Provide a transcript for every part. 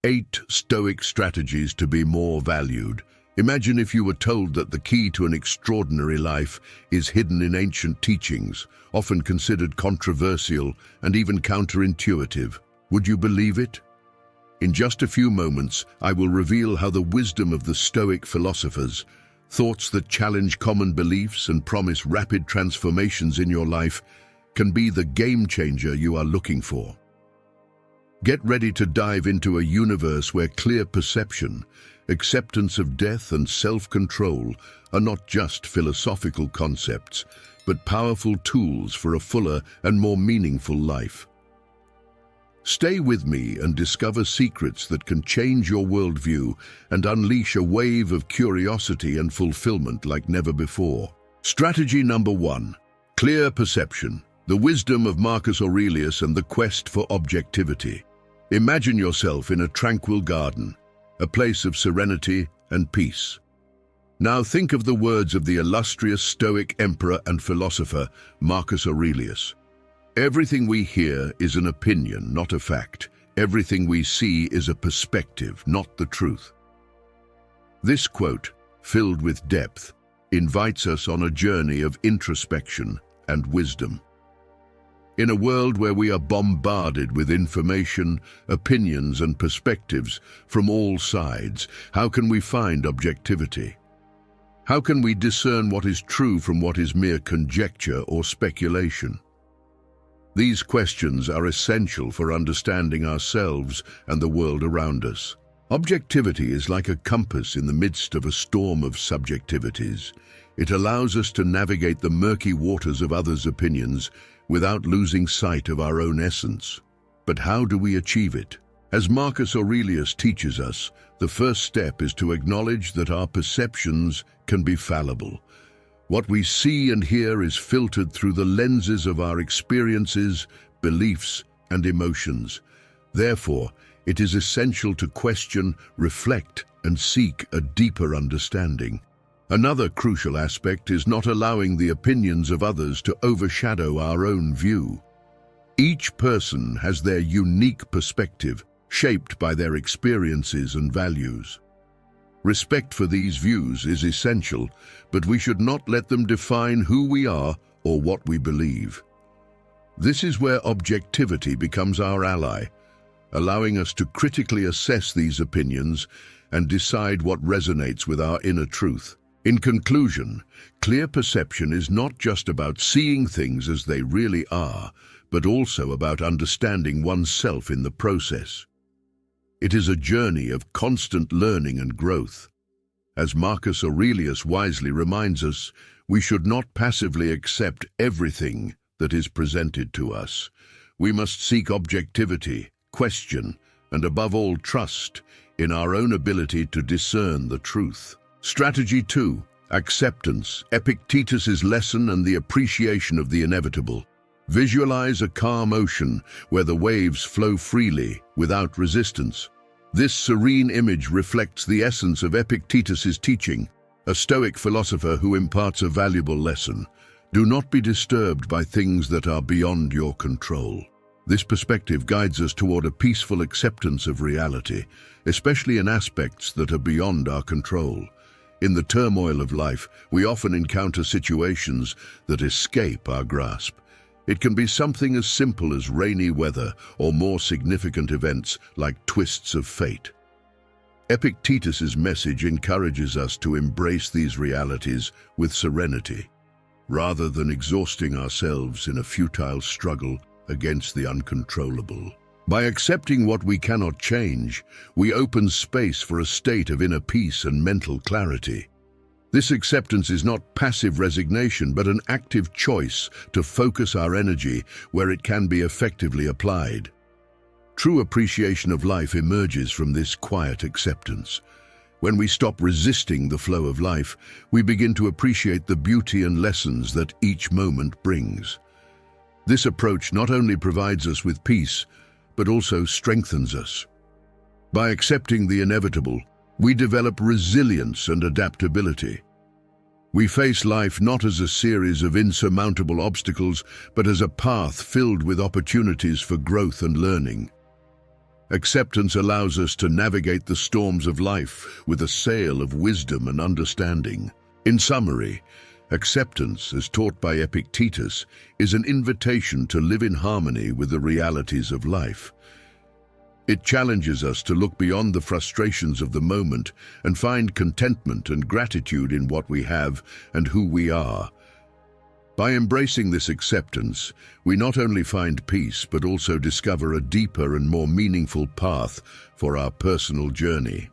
8 Stoic strategies to be more valued. Imagine if you were told that the key to an extraordinary life is hidden in ancient teachings, often considered controversial and even counterintuitive. Would you believe it? In just a few moments, I will reveal how the wisdom of the Stoic philosophers, thoughts that challenge common beliefs and promise rapid transformations in your life, can be the game changer you are looking for. Get ready to dive into a universe where clear perception, acceptance of death and self-control are not just philosophical concepts, but powerful tools for a fuller and more meaningful life. Stay with me and discover secrets that can change your worldview and unleash a wave of curiosity and fulfillment like never before. Strategy number 1. Clear perception. The wisdom of Marcus Aurelius and the quest for objectivity. Imagine yourself in a tranquil garden, a place of serenity and peace. Now think of the words of the illustrious Stoic emperor and philosopher, Marcus Aurelius. Everything we hear is an opinion, not a fact. Everything we see is a perspective, not the truth. This quote, filled with depth, invites us on a journey of introspection and wisdom. In a world where we are bombarded with information, opinions, and perspectives from all sides, how can we find objectivity? How can we discern what is true from what is mere conjecture or speculation? These questions are essential for understanding ourselves and the world around us. Objectivity is like a compass in the midst of a storm of subjectivities. It allows us to navigate the murky waters of others' opinions without losing sight of our own essence. But how do we achieve it? As Marcus Aurelius teaches us, the first step is to acknowledge that our perceptions can be fallible. What we see and hear is filtered through the lenses of our experiences, beliefs, and emotions. Therefore, it is essential to question, reflect, and seek a deeper understanding. Another crucial aspect is not allowing the opinions of others to overshadow our own view. Each person has their unique perspective, shaped by their experiences and values. Respect for these views is essential, but we should not let them define who we are or what we believe. This is where objectivity becomes our ally, allowing us to critically assess these opinions and decide what resonates with our inner truth. In conclusion, clear perception is not just about seeing things as they really are, but also about understanding oneself in the process. It is a journey of constant learning and growth. As Marcus Aurelius wisely reminds us, we should not passively accept everything that is presented to us. We must seek objectivity, question, and above all trust in our own ability to discern the truth. Strategy 2. Acceptance. Epictetus's lesson and the appreciation of the inevitable. Visualize a calm ocean where the waves flow freely, without resistance. This serene image reflects the essence of Epictetus's teaching, a Stoic philosopher who imparts a valuable lesson. Do not be disturbed by things that are beyond your control. This perspective guides us toward a peaceful acceptance of reality, especially in aspects that are beyond our control. In the turmoil of life, we often encounter situations that escape our grasp. It can be something as simple as rainy weather or more significant events like twists of fate. Epictetus's message encourages us to embrace these realities with serenity, rather than exhausting ourselves in a futile struggle against the uncontrollable. By accepting what we cannot change, we open space for a state of inner peace and mental clarity. This acceptance is not passive resignation, but an active choice to focus our energy where it can be effectively applied. True appreciation of life emerges from this quiet acceptance. When we stop resisting the flow of life, we begin to appreciate the beauty and lessons that each moment brings. This approach not only provides us with peace, but also strengthens us. By accepting the inevitable, we develop resilience and adaptability. We face life not as a series of insurmountable obstacles, but as a path filled with opportunities for growth and learning. Acceptance allows us to navigate the storms of life with a sail of wisdom and understanding. In summary, acceptance, as taught by Epictetus, is an invitation to live in harmony with the realities of life. It challenges us to look beyond the frustrations of the moment and find contentment and gratitude in what we have and who we are. By embracing this acceptance, we not only find peace but also discover a deeper and more meaningful path for our personal journey.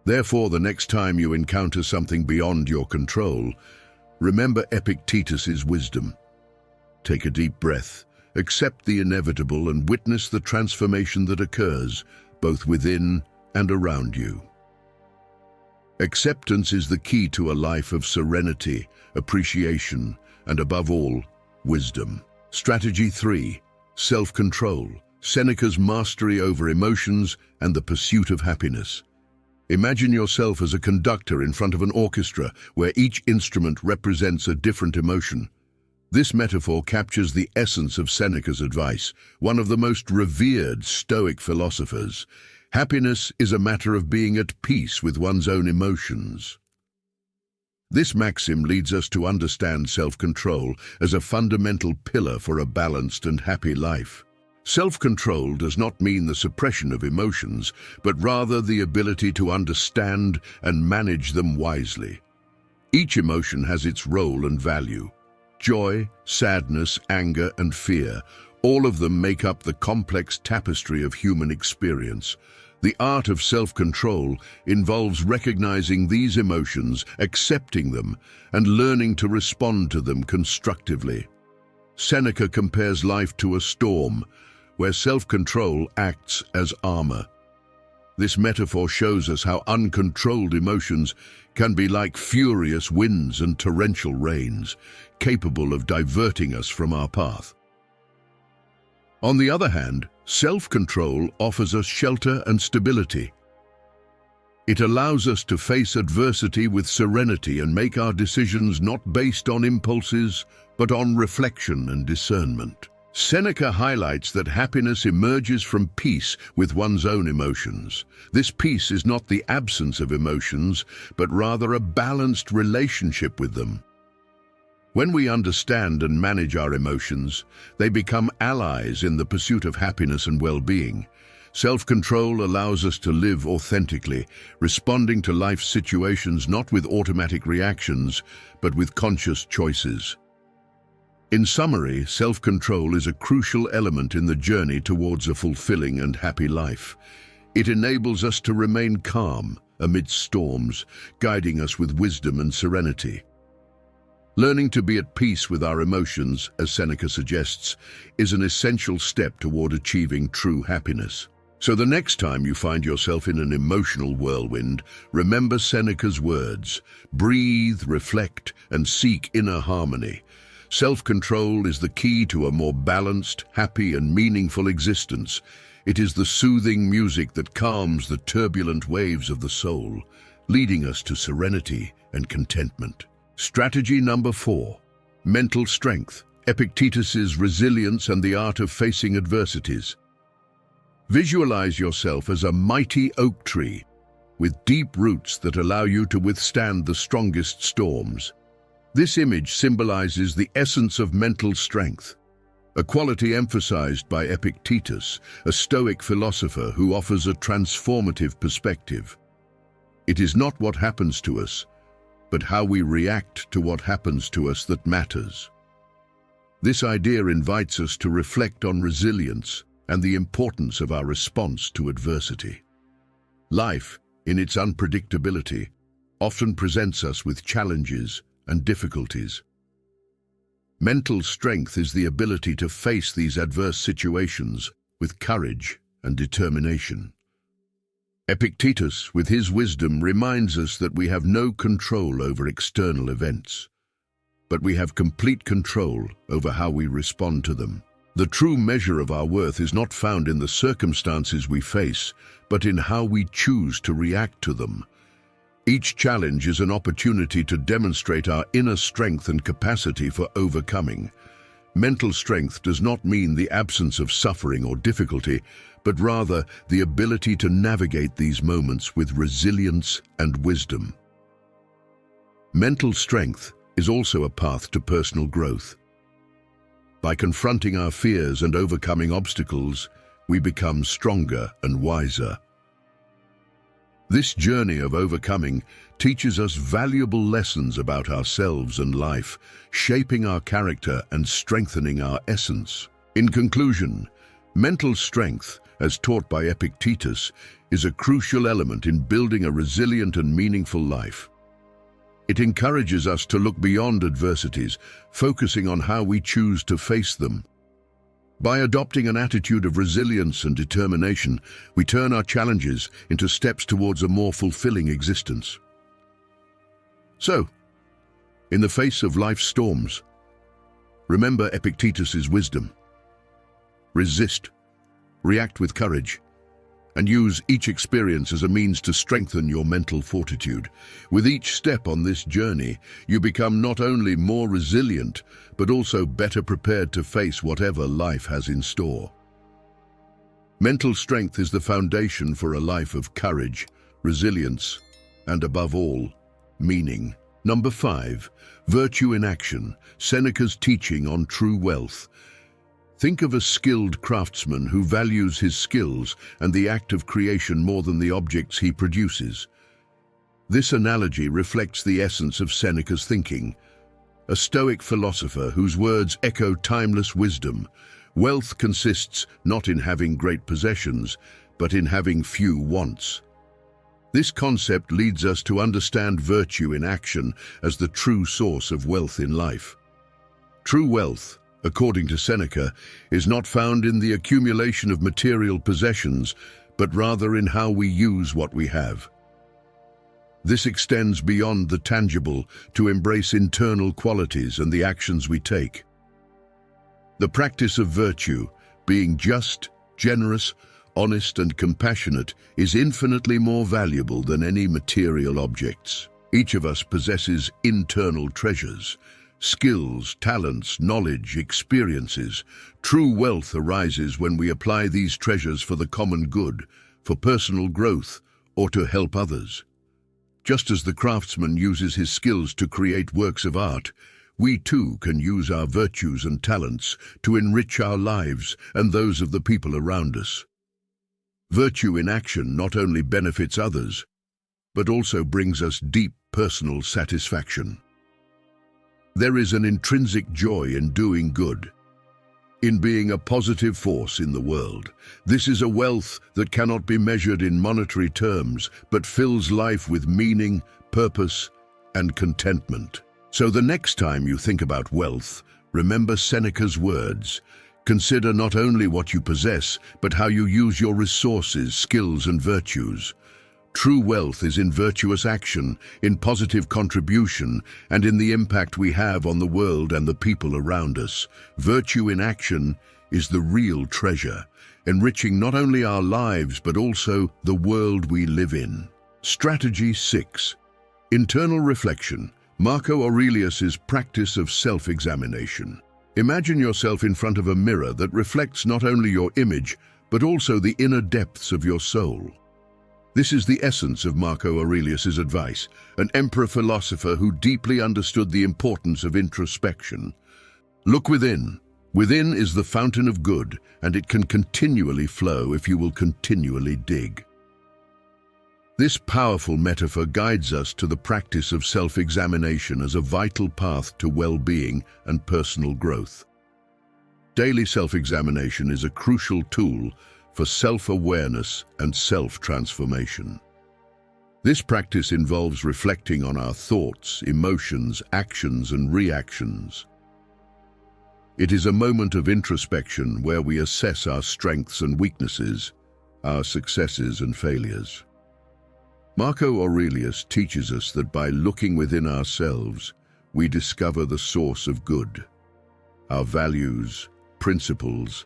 Therefore, the next time you encounter something beyond your control, remember Epictetus's wisdom. Take a deep breath, accept the inevitable, and witness the transformation that occurs both within and around you. Acceptance is the key to a life of serenity, appreciation, and above all, wisdom. Strategy 3. Self-control. Seneca's mastery over emotions and the pursuit of happiness. Imagine yourself as a conductor in front of an orchestra where each instrument represents a different emotion. This metaphor captures the essence of Seneca's advice, one of the most revered Stoic philosophers. Happiness is a matter of being at peace with one's own emotions. This maxim leads us to understand self-control as a fundamental pillar for a balanced and happy life. Self-control does not mean the suppression of emotions, but rather the ability to understand and manage them wisely. Each emotion has its role and value. Joy, sadness, anger, and fear, all of them make up the complex tapestry of human experience. The art of self-control involves recognizing these emotions, accepting them, and learning to respond to them constructively. Seneca compares life to a storm, where self-control acts as armor. This metaphor shows us how uncontrolled emotions can be like furious winds and torrential rains, capable of diverting us from our path. On the other hand, self-control offers us shelter and stability. It allows us to face adversity with serenity and make our decisions not based on impulses, but on reflection and discernment. Seneca highlights that happiness emerges from peace with one's own emotions. This peace is not the absence of emotions, but rather a balanced relationship with them. When we understand and manage our emotions, they become allies in the pursuit of happiness and well-being. Self-control allows us to live authentically, responding to life's situations not with automatic reactions, but with conscious choices. In summary, self-control is a crucial element in the journey towards a fulfilling and happy life. It enables us to remain calm amidst storms, guiding us with wisdom and serenity. Learning to be at peace with our emotions, as Seneca suggests, is an essential step toward achieving true happiness. So the next time you find yourself in an emotional whirlwind, remember Seneca's words: breathe, reflect, and seek inner harmony. Self-control is the key to a more balanced, happy, and meaningful existence. It is the soothing music that calms the turbulent waves of the soul, leading us to serenity and contentment. Strategy number 4. Mental strength. Epictetus's resilience and the art of facing adversities. Visualize yourself as a mighty oak tree with deep roots that allow you to withstand the strongest storms. This image symbolizes the essence of mental strength, a quality emphasized by Epictetus, a Stoic philosopher who offers a transformative perspective. It is not what happens to us, but how we react to what happens to us that matters. This idea invites us to reflect on resilience and the importance of our response to adversity. Life, in its unpredictability, often presents us with challenges and difficulties. Mental strength is the ability to face these adverse situations with courage and determination. Epictetus, with his wisdom, reminds us that we have no control over external events, but we have complete control over how we respond to them. The true measure of our worth is not found in the circumstances we face, but in how we choose to react to them. Each challenge is an opportunity to demonstrate our inner strength and capacity for overcoming. Mental strength does not mean the absence of suffering or difficulty, but rather the ability to navigate these moments with resilience and wisdom. Mental strength is also a path to personal growth. By confronting our fears and overcoming obstacles, we become stronger and wiser. This journey of overcoming teaches us valuable lessons about ourselves and life, shaping our character and strengthening our essence. In conclusion, mental strength, as taught by Epictetus, is a crucial element in building a resilient and meaningful life. It encourages us to look beyond adversities, focusing on how we choose to face them. By adopting an attitude of resilience and determination, we turn our challenges into steps towards a more fulfilling existence. So, in the face of life's storms, remember Epictetus's wisdom. Resist, react with courage, and use each experience as a means to strengthen your mental fortitude. With each step on this journey, you become not only more resilient, but also better prepared to face whatever life has in store. Mental strength is the foundation for a life of courage, resilience, and above all, meaning. Number 5, virtue in action, Seneca's teaching on true wealth. Think of a skilled craftsman who values his skills and the act of creation more than the objects he produces. This analogy reflects the essence of Seneca's thinking. A Stoic philosopher whose words echo timeless wisdom. Wealth consists not in having great possessions, but in having few wants. This concept leads us to understand virtue in action as the true source of wealth in life. True wealth, according to Seneca, is not found in the accumulation of material possessions, but rather in how we use what we have. This extends beyond the tangible to embrace internal qualities and the actions we take. The practice of virtue, being just, generous, honest, and compassionate, is infinitely more valuable than any material objects. Each of us possesses internal treasures, skills, talents, knowledge, experiences. True wealth arises when we apply these treasures for the common good, for personal growth, or to help others. Just as the craftsman uses his skills to create works of art, we too can use our virtues and talents to enrich our lives and those of the people around us. Virtue in action not only benefits others, but also brings us deep personal satisfaction. There is an intrinsic joy in doing good, in being a positive force in the world. This is a wealth that cannot be measured in monetary terms, but fills life with meaning, purpose, and contentment. So the next time you think about wealth, remember Seneca's words. Consider not only what you possess, but how you use your resources, skills, and virtues. True wealth is in virtuous action, in positive contribution, and in the impact we have on the world and the people around us. Virtue in action is the real treasure, enriching not only our lives but also the world we live in. Strategy 6. Internal reflection. Marco Aurelius's practice of self-examination. Imagine yourself in front of a mirror that reflects not only your image, but also the inner depths of your soul. This is the essence of Marco Aurelius's advice, an emperor philosopher who deeply understood the importance of introspection. Look within. Within is the fountain of good, and it can continually flow if you will continually dig. This powerful metaphor guides us to the practice of self-examination as a vital path to well-being and personal growth. Daily self-examination is a crucial tool for self-awareness and self-transformation. This practice involves reflecting on our thoughts, emotions, actions, and reactions. It is a moment of introspection where we assess our strengths and weaknesses, our successes and failures. Marco Aurelius teaches us that by looking within ourselves, we discover the source of good, our values, principles,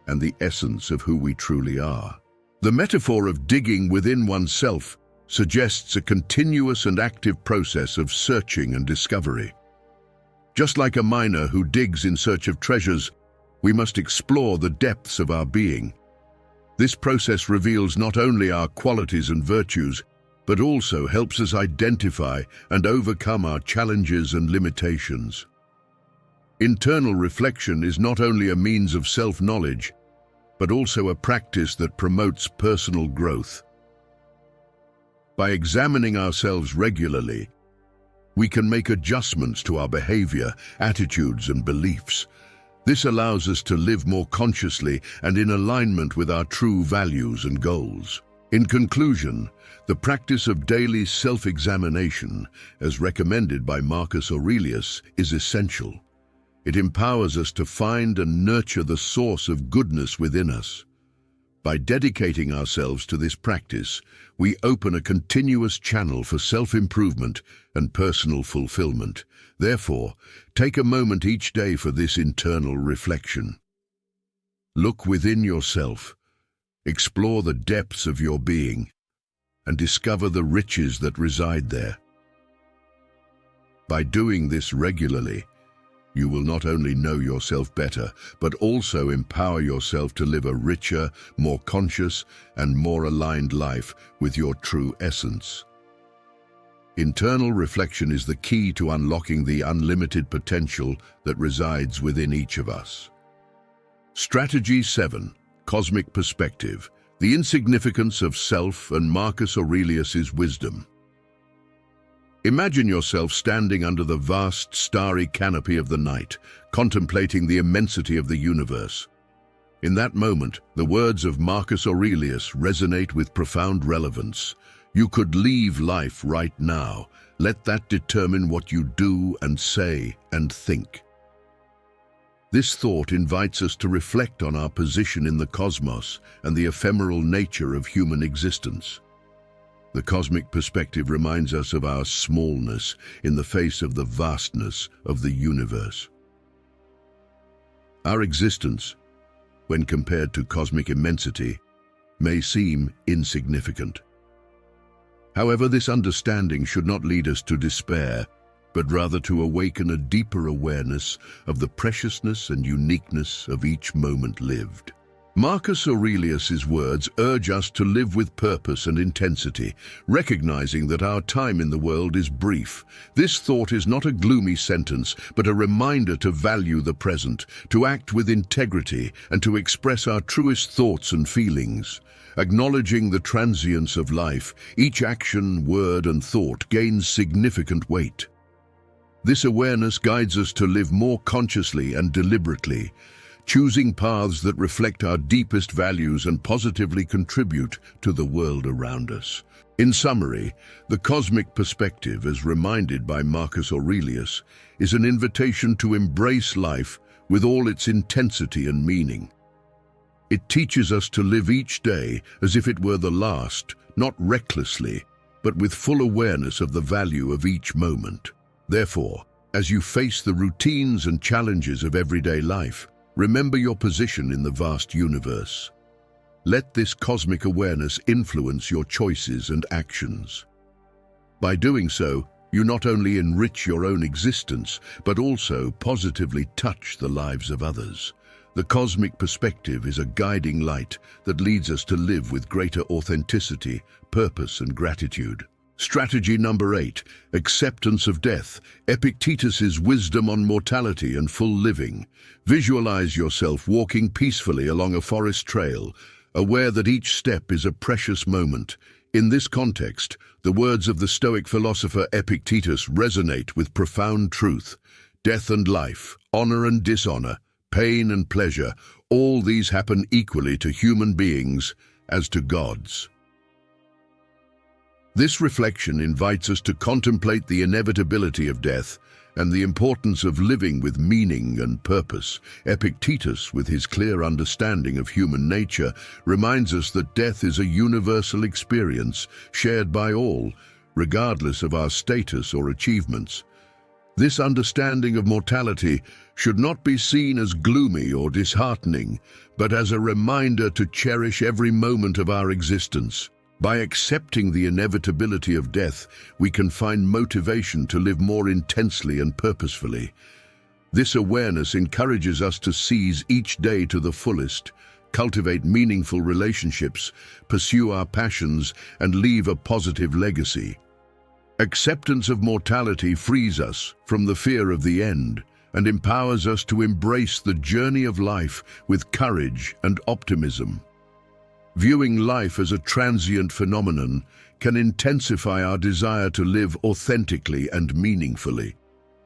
and the essence of who we truly are. The metaphor of digging within oneself suggests a continuous and active process of searching and discovery. Just like a miner who digs in search of treasures, we must explore the depths of our being. This process reveals not only our qualities and virtues, but also helps us identify and overcome our challenges and limitations. Internal reflection is not only a means of self-knowledge, but also a practice that promotes personal growth. By examining ourselves regularly, we can make adjustments to our behavior, attitudes, and beliefs. This allows us to live more consciously and in alignment with our true values and goals. In conclusion, the practice of daily self-examination, as recommended by Marcus Aurelius, is essential. It empowers us to find and nurture the source of goodness within us. By dedicating ourselves to this practice, we open a continuous channel for self-improvement and personal fulfillment. Therefore, take a moment each day for this internal reflection. Look within yourself, explore the depths of your being, and discover the riches that reside there. By doing this regularly, you will not only know yourself better, but also empower yourself to live a richer, more conscious, and more aligned life with your true essence. Internal reflection is the key to unlocking the unlimited potential that resides within each of us. Strategy 7. Cosmic Perspective. The insignificance of self and Marcus Aurelius's wisdom. Imagine yourself standing under the vast, starry canopy of the night, contemplating the immensity of the universe. In that moment, the words of Marcus Aurelius resonate with profound relevance. You could leave life right now. Let that determine what you do and say and think. This thought invites us to reflect on our position in the cosmos and the ephemeral nature of human existence. The cosmic perspective reminds us of our smallness in the face of the vastness of the universe. Our existence, when compared to cosmic immensity, may seem insignificant. However, this understanding should not lead us to despair, but rather to awaken a deeper awareness of the preciousness and uniqueness of each moment lived. Marcus Aurelius's words urge us to live with purpose and intensity, recognizing that our time in the world is brief. This thought is not a gloomy sentence, but a reminder to value the present, to act with integrity, and to express our truest thoughts and feelings. Acknowledging the transience of life, each action, word, and thought gains significant weight. This awareness guides us to live more consciously and deliberately, choosing paths that reflect our deepest values and positively contribute to the world around us. In summary, the cosmic perspective, as reminded by Marcus Aurelius, is an invitation to embrace life with all its intensity and meaning. It teaches us to live each day as if it were the last, not recklessly, but with full awareness of the value of each moment. Therefore, as you face the routines and challenges of everyday life, remember your position in the vast universe. Let this cosmic awareness influence your choices and actions. By doing so, you not only enrich your own existence, but also positively touch the lives of others. The cosmic perspective is a guiding light that leads us to live with greater authenticity, purpose, and gratitude. Strategy number 8, acceptance of death. Epictetus's wisdom on mortality and full living. Visualize yourself walking peacefully along a forest trail, aware that each step is a precious moment. In this context, the words of the Stoic philosopher Epictetus resonate with profound truth. Death and life, honor and dishonor, pain and pleasure, all these happen equally to human beings as to gods. This reflection invites us to contemplate the inevitability of death and the importance of living with meaning and purpose. Epictetus, with his clear understanding of human nature, reminds us that death is a universal experience shared by all, regardless of our status or achievements. This understanding of mortality should not be seen as gloomy or disheartening, but as a reminder to cherish every moment of our existence. By accepting the inevitability of death, we can find motivation to live more intensely and purposefully. This awareness encourages us to seize each day to the fullest, cultivate meaningful relationships, pursue our passions, and leave a positive legacy. Acceptance of mortality frees us from the fear of the end and empowers us to embrace the journey of life with courage and optimism. Viewing life as a transient phenomenon can intensify our desire to live authentically and meaningfully.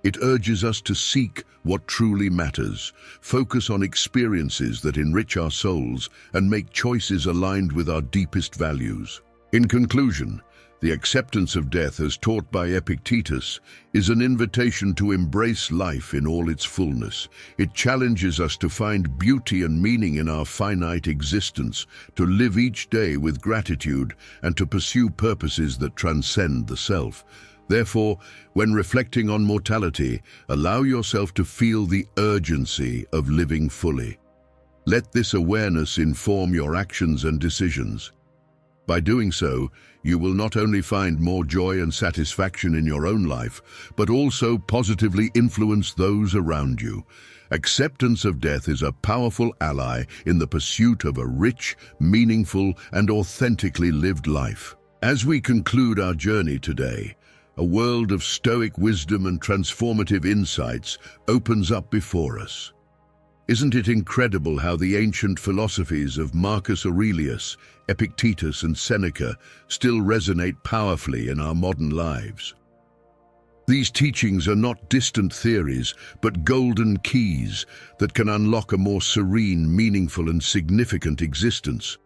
It urges us to seek what truly matters, focus on experiences that enrich our souls, and make choices aligned with our deepest values. In conclusion, the acceptance of death as taught by Epictetus is an invitation to embrace life in all its fullness. It challenges us to find beauty and meaning in our finite existence, to live each day with gratitude, and to pursue purposes that transcend the self. Therefore, when reflecting on mortality, allow yourself to feel the urgency of living fully. Let this awareness inform your actions and decisions. By doing so, you will not only find more joy and satisfaction in your own life, but also positively influence those around you. Acceptance of death is a powerful ally in the pursuit of a rich, meaningful, and authentically lived life. As we conclude our journey today, a world of Stoic wisdom and transformative insights opens up before us. Isn't it incredible how the ancient philosophies of Marcus Aurelius, Epictetus, and Seneca still resonate powerfully in our modern lives? These teachings are not distant theories, but golden keys that can unlock a more serene, meaningful, and significant existence.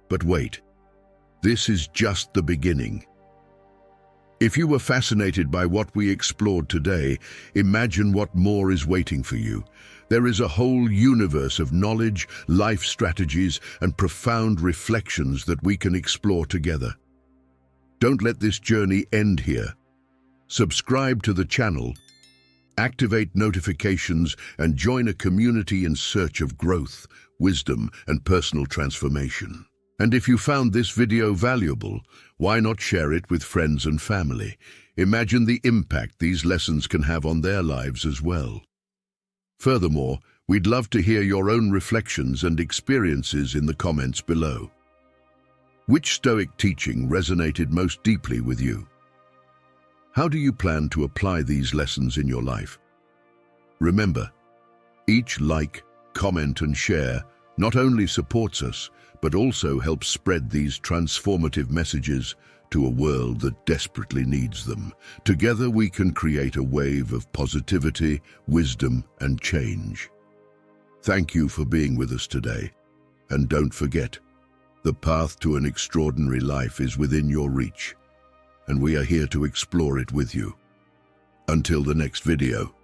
But wait, this is just the beginning. If you were fascinated by what we explored today, imagine what more is waiting for you. There is a whole universe of knowledge, life strategies, and profound reflections that we can explore together. Don't let this journey end here. Subscribe to the channel, activate notifications, and join a community in search of growth, wisdom, and personal transformation. And if you found this video valuable, why not share it with friends and family? Imagine the impact these lessons can have on their lives as well. Furthermore, we'd love to hear your own reflections and experiences in the comments below. Which Stoic teaching resonated most deeply with you? How do you plan to apply these lessons in your life? Remember, each like, comment, and share not only supports us, but also helps spread these transformative messages to a world that desperately needs them. Together we can create a wave of positivity, wisdom, and change. Thank you for being with us today. And don't forget, the path to an extraordinary life is within your reach, and we are here to explore it with you. Until the next video.